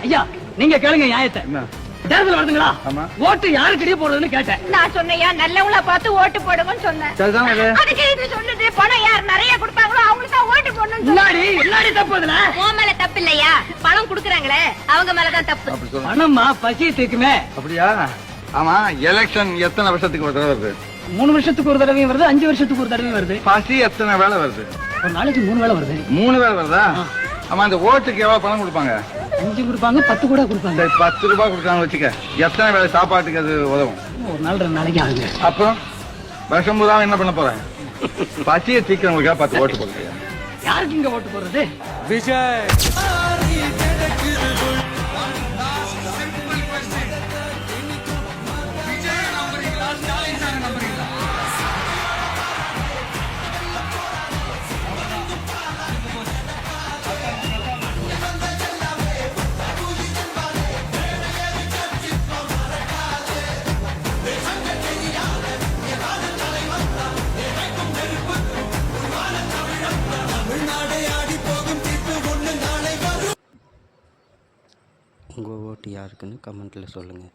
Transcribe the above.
ஐயா நீங்க கேளுங்க நியாயத்தை. தேர்தல் வருதுங்களா? ஆமா. ஓட்டு யாருக்கிட்டே போடுறதுன்னு கேட்டேன். நான் சொன்னையா நல்லவங்களா பார்த்து ஓட்டு போடுங்கன்னு சொன்னேன். சரிதான் இது. அதுக்கு இது சொன்னது பணம் யார் நிறைய கொடுப்பாங்களோ அவங்களுக்கு தான் ஓட்டு போடணும்னு சொன்னேன். எல்லாடி தப்பு இதுல. உன் மேல தப்பு இல்லையா? பணம் குடுக்குறாங்களே அவங்க மேலதான் தப்பு. அப்படி சொல்லு. பணமா பசி தீக்குமே. அப்படியா? ஆமா, எலெக்ஷன் எத்தனை வருஷத்துக்கு ஒரு தடவை வருது? 3 வருஷத்துக்கு ஒரு தடவையும் வருது, 5 வருஷத்துக்கு ஒரு தடவையும் வருது. பசி எத்தனை வேலை வருது? ஒரு நாளைக்கு 3 வேளை வருது. 3 வேலை வருதா? ஆமா, அந்த ஓட்டுக்கு எவ்வளவு பணம் கொடுப்பாங்க? 5 கொடுப்பாங்க, 10 கூட கொடுப்பாங்க. சரி, 10 ரூபாய் கொடுத்தாங்க வச்சுக்க. எத்தனை வேலை சாப்பாட்டுக்கு அது உதவும்? ஒரு நாள் 2 நாளைக்கு ஆகுங்க. அப்புறம் வருஷம் பூரா என்ன பண்ண போறேன்? பசியை தீக்கிறவங்களுக்காக 10 ஓட்டு போடுறீங்க. யாருக்கு இங்க ஓட்டு போடுறது? விஜய் உங்கள் ஓட்டு யாருக்குன்னு கமெண்ட்டில் சொல்லுங்கள்.